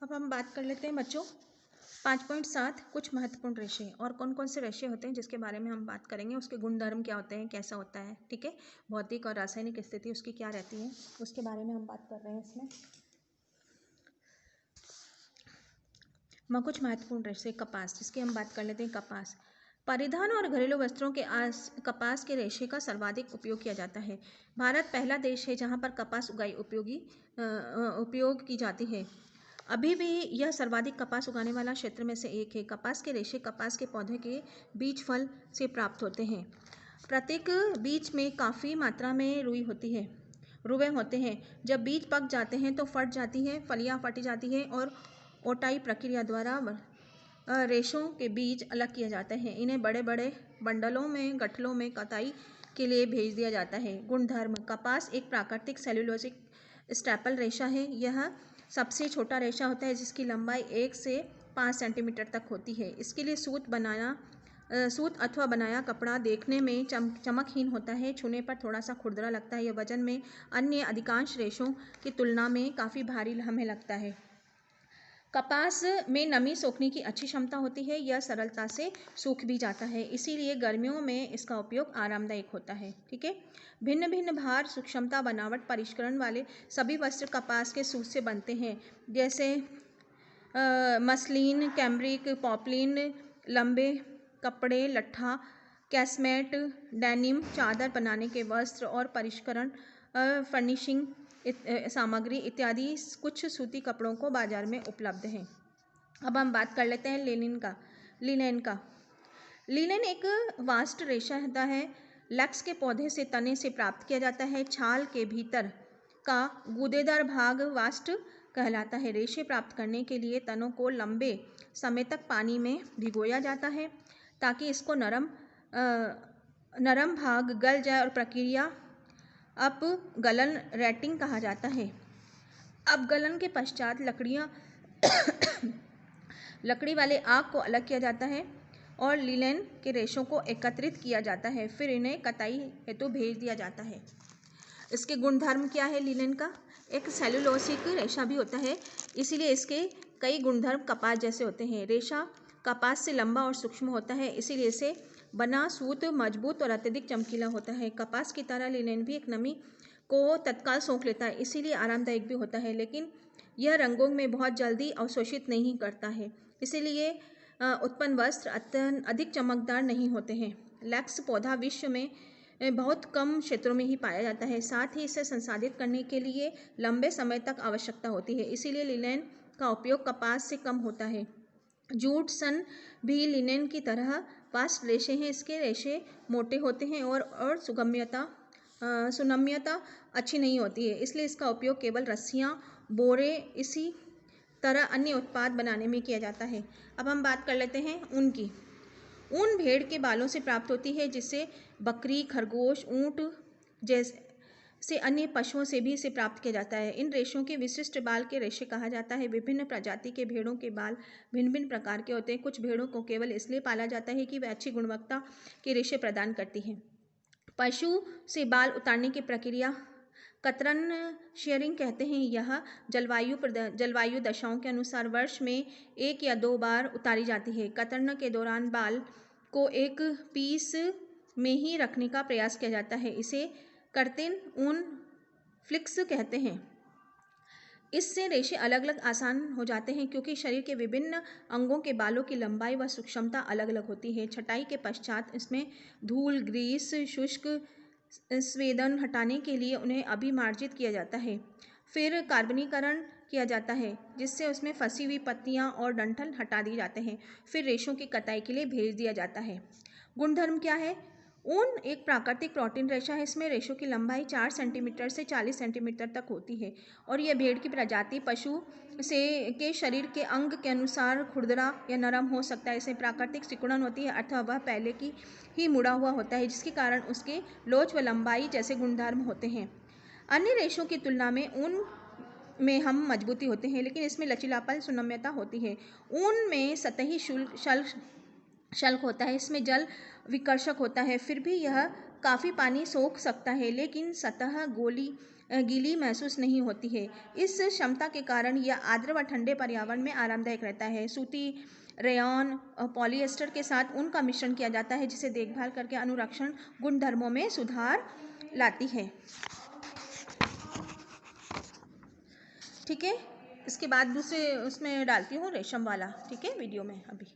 अब हम बात कर लेते हैं बच्चों 5.7 कुछ महत्वपूर्ण रेशे और कौन कौन से रेशे होते हैं जिसके बारे में हम बात करेंगे। उसके गुणधर्म क्या होते हैं, कैसा होता है, ठीक है। भौतिक और रासायनिक स्थिति उसकी क्या रहती है, उसके बारे में हम बात कर रहे हैं इसमें। कुछ महत्वपूर्ण रेशे कपास, जिसकी हम बात कर लेते हैं। कपास परिधान और घरेलू वस्त्रों के कपास के रेशे का सर्वाधिक उपयोग किया जाता है। भारत पहला देश है जहां पर कपास उगाई उपयोग की जाती है। अभी भी यह सर्वाधिक कपास उगाने वाला क्षेत्र में से एक है। कपास के रेशे कपास के पौधे के बीज फल से प्राप्त होते हैं। प्रत्येक बीज में काफ़ी मात्रा में रुएं होते हैं। जब बीज पक जाते हैं तो फट जाती है, फलियां फटी जाती है और ओटाई प्रक्रिया द्वारा रेशों के बीज अलग किए जाते हैं। इन्हें बड़े बड़े बंडलों में गठलों में कताई के लिए भेज दिया जाता है। गुणधर्म कपास एक प्राकृतिक सेल्यूलोसिक स्टेपल रेशा है। यह सबसे छोटा रेशा होता है जिसकी लंबाई 1 से 5 सेंटीमीटर तक होती है। इसके लिए सूत अथवा बनाया कपड़ा देखने में चमकहीन होता है, छूने पर थोड़ा सा खुरदरा लगता है। यह वजन में अन्य अधिकांश रेशों की तुलना में काफ़ी भारी हमें लगता है। कपास में नमी सोखने की अच्छी क्षमता होती है। यह सरलता से सूख भी जाता है, इसीलिए गर्मियों में इसका उपयोग आरामदायक होता है, ठीक है। भिन्न भिन्न भार, सूक्ष्मता, बनावट, परिष्करण वाले सभी वस्त्र कपास के सूत से बनते हैं, जैसे मसलिन, कैम्ब्रिक, पॉपलिन, लंबे कपड़े, लट्ठा, कैसमेट, डेनिम, चादर बनाने के वस्त्र और परिष्करण फर्निशिंग सामग्री इत्यादि कुछ सूती कपड़ों को बाजार में उपलब्ध हैं। अब हम बात कर लेते हैं लिनेन का। लिनेन एक वास्ट रेशा होता है। लक्स के पौधे से तने से प्राप्त किया जाता है। छाल के भीतर का गूदेदार भाग वास्ट कहलाता है। रेशे प्राप्त करने के लिए तनों को लंबे समय तक पानी में भिगोया जाता है ताकि इसको नरम भाग गल जाए और प्रक्रिया अपगलन रेटिंग कहा जाता है। अपगलन के पश्चात लकड़ी वाले आग को अलग किया जाता है और लिनेन के रेशों को एकत्रित किया जाता है, फिर इन्हें कताई हेतु भेज दिया जाता है। इसके गुणधर्म क्या है? लिनेन का एक सेल्यूलोसिक रेशा भी होता है, इसीलिए इसके कई गुणधर्म कपास जैसे होते हैं। रेशा कपास से लंबा और सूक्ष्म होता है, इसीलिए इसे बना सूत मजबूत और अत्यधिक चमकीला होता है। कपास की तरह लिनेन भी एक नमी को तत्काल सोख लेता है, इसीलिए आरामदायक भी होता है, लेकिन यह रंगों में बहुत जल्दी अवशोषित नहीं करता है, इसीलिए उत्पन्न वस्त्र अधिक चमकदार नहीं होते हैं। लैक्स पौधा विश्व में बहुत कम क्षेत्रों में ही पाया जाता है, साथ ही इसे संसाधित करने के लिए लंबे समय तक आवश्यकता होती है, इसीलिए लिनेन का उपयोग कपास से कम होता है। जूट सन भी लिनेन की तरह वास्ट रेशे हैं। इसके रेशे मोटे होते हैं और सुनम्यता अच्छी नहीं होती है, इसलिए इसका उपयोग केवल रस्सियाँ, बोरे, इसी तरह अन्य उत्पाद बनाने में किया जाता है। अब हम बात कर लेते हैं ऊन की। ऊन भेड़ के बालों से प्राप्त होती है, जिससे बकरी, खरगोश, ऊँट जैसे अन्य पशुओं से भी इसे प्राप्त किया जाता है। इन रेशों के विशिष्ट बाल के रेशे कहा जाता है। विभिन्न प्रजाति के भेड़ों के बाल भिन्न भिन्न प्रकार के होते हैं। कुछ भेड़ों को केवल इसलिए पाला जाता है कि वे अच्छी गुणवत्ता के रेशे प्रदान करती हैं। पशु से बाल उतारने की प्रक्रिया कतरन शेयरिंग कहते हैं। यह जलवायु दशाओं के अनुसार वर्ष में 1 या 2 बार उतारी जाती है। कतरन के दौरान बाल को एक पीस में ही रखने का प्रयास किया जाता है। इसे कर्टेन ऊन फ्लिक्स कहते हैं। इससे रेशे अलग अलग आसान हो जाते हैं, क्योंकि शरीर के विभिन्न अंगों के बालों की लंबाई व सूक्ष्मता अलग अलग होती है। छटाई के पश्चात इसमें धूल, ग्रीस, शुष्क स्वेदन हटाने के लिए उन्हें अभिमार्जित किया जाता है। फिर कार्बनीकरण किया जाता है, जिससे उसमें फंसी हुई पत्तियां और डंठल हटा दिए जाते हैं। फिर रेशों की कताई के लिए भेज दिया जाता है। गुणधर्म क्या है? ऊन एक प्राकृतिक प्रोटीन रेशा है। इसमें रेशों की लंबाई 4 सेंटीमीटर से 40 सेंटीमीटर तक होती है और यह भेड़ की प्रजाति पशु के शरीर के अंग के अनुसार खुरदरा या नरम हो सकता है। इसमें प्राकृतिक सिकुड़न होती है अथवा वह पहले की ही मुड़ा हुआ होता है, जिसके कारण उसके लोच व लंबाई जैसे गुणधर्म होते हैं। अन्य रेशों की तुलना में ऊन में हम मजबूती होते हैं, लेकिन इसमें लचीलापन, सुनम्यता होती है। ऊन में सतही शल्क होता है, इसमें जल विकर्षक होता है, फिर भी यह काफ़ी पानी सोख सकता है, लेकिन सतह गोली गीली महसूस नहीं होती है। इस क्षमता के कारण यह आर्द्र व ठंडे पर्यावरण में आरामदायक रहता है। सूती, रेयॉन, पॉलिएस्टर के साथ ऊन का मिश्रण किया जाता है, जिसे देखभाल करके अनुरक्षण गुणधर्मों में सुधार लाती है। ठीक है, इसके बाद दूसरे उसमें डालती हूँ रेशम वाला, ठीक है, वीडियो में अभी।